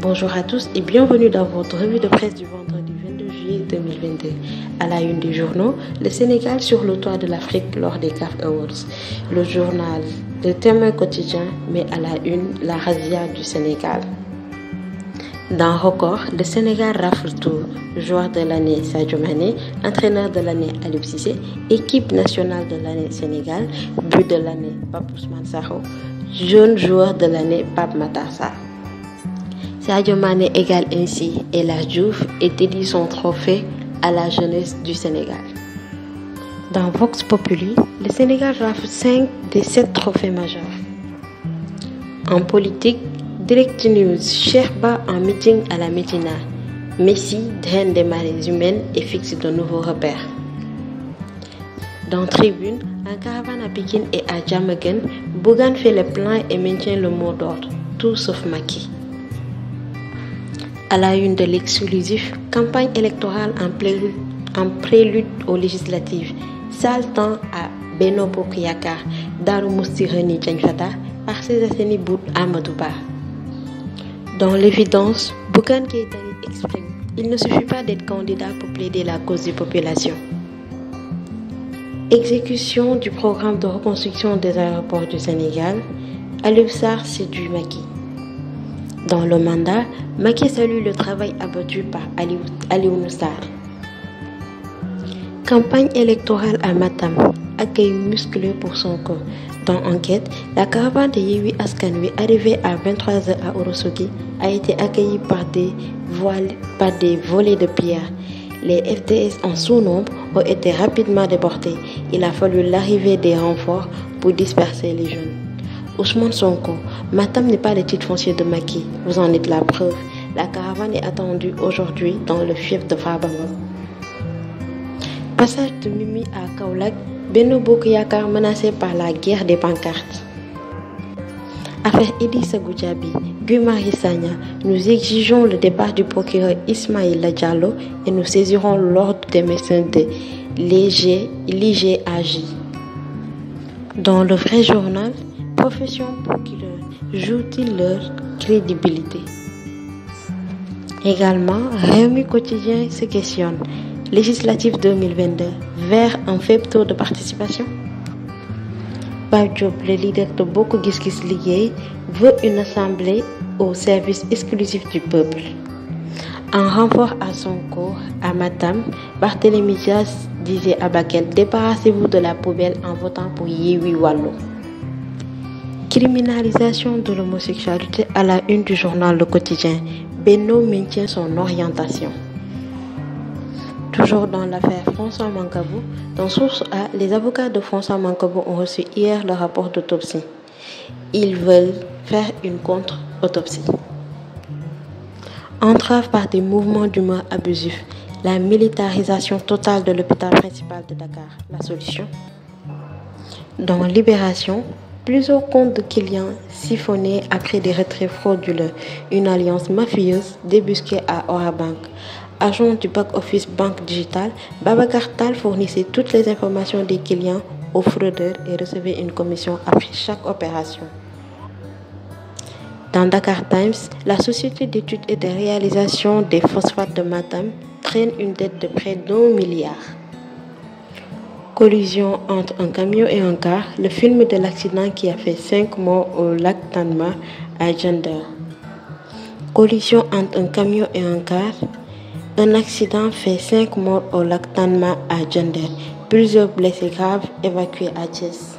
Bonjour à tous et bienvenue dans votre revue de presse du vendredi 22 juillet 2022. À la une des journaux, le Sénégal sur le toit de l'Afrique lors des CAF Awards. Le journal Le Témoin quotidien met à la une la razzia du Sénégal. Dans Record, le Sénégal rafle tout. Joueur de l'année Sadio Mané, entraîneur de l'année Aliou Cissé, équipe nationale de l'année Sénégal, but de l'année Pape Ousmane Sakho, jeune joueur de l'année Pape Matar Sarr. Sadio Mané égale ainsi El Hadji Diouf et dédie son trophée à la jeunesse du Sénégal. Dans Vox Populi, le Sénégal rafle 5 des 7 trophées majeurs. En politique, Direct News, Cheikh Ba en meeting à la Médina. Messi draine des marées humaines et fixe de nouveaux repères. Dans Tribune, en caravane à Pékin et à Diamaguène, Bougane fait le plein et maintient le mot d'ordre, tout sauf Macky. À la une de l'exclusif, campagne électorale en prélude aux législatives. Sale temps à Benno Bokk Yakaar, Darou Mousty Reni Diagne Fada, Parcelles Assainies Bout Amadou Ba. Dans l'évidence, Bougane Gueye Dany exprime: il ne suffit pas d'être candidat pour plaider la cause des populations. Exécution du programme de reconstruction des aéroports du Sénégal, Aliou Sarr séduit Macky. Dans le mandat, Macky salue le travail abattu par Alioune Sarr. Campagne électorale à Matam, accueil musclé pour Sonko. Dans Enquête, la caravane de Yewwi Askan Wi arrivée à 23h à Ourossogui a été accueillie par des volées de pierres. Les FDS en sous-nombre ont été rapidement déportés. Il a fallu l'arrivée des renforts pour disperser les jeunes. Ousmane Sonko, Matam n'est pas le titre foncier de Macky. Vous en êtes la preuve. La caravane est attendue aujourd'hui dans le fief de Farba Ngom. Passage de Mimi à Kaolack, Benno Bokk Yakaar menacé par la guerre des pancartes. Affaire Idrissa Goudiaby, Guy Marius Sagna, nous exigeons le départ du procureur Ismaïla Diallo et nous saisirons l'ordre des médecins de l'IGAJ. Dans le vrai journal, profession procureur, joue-t-il leur crédibilité? Également, Rewmi Quotidien se questionne. Législative 2022, vers un faible taux de participation? Pape Diop, le leader de Bokk Gis Gis Liggéey, veut une assemblée au service exclusif du peuple. En renfort à Sonko, à Matam, Barthélémy Dias disait à Bakel: débarrassez-vous de la poubelle en votant pour Yewwi Wallu. Criminalisation de l'homosexualité à la une du journal Le Quotidien. Benno maintient son orientation. Toujours dans l'affaire François Mancabou, dans Source A, les avocats de François Mancabou ont reçu hier le rapport d'autopsie. Ils veulent faire une contre-autopsie. Entrave par des mouvements d'humeur abusifs. La militarisation totale de l'hôpital principal de Dakar. La solution? Dans Libération, plusieurs comptes de clients siphonnés après des retraits frauduleux. Une alliance mafieuse débusquée à Orabank. Agent du back-office Banque Digitale, Babacar Tal fournissait toutes les informations des clients aux fraudeurs et recevait une commission après chaque opération. Dans Dakar Times, la société d'études et de réalisation des phosphates de Matam traîne une dette de près d'1 milliard. Collision entre un camion et un car, le film de l'accident qui a fait 5 morts au lac Tanma à Diender. Collision entre un camion et un car. Un accident fait 5 morts au lac Tanma à Diender. Plusieurs blessés graves évacués à Thiès.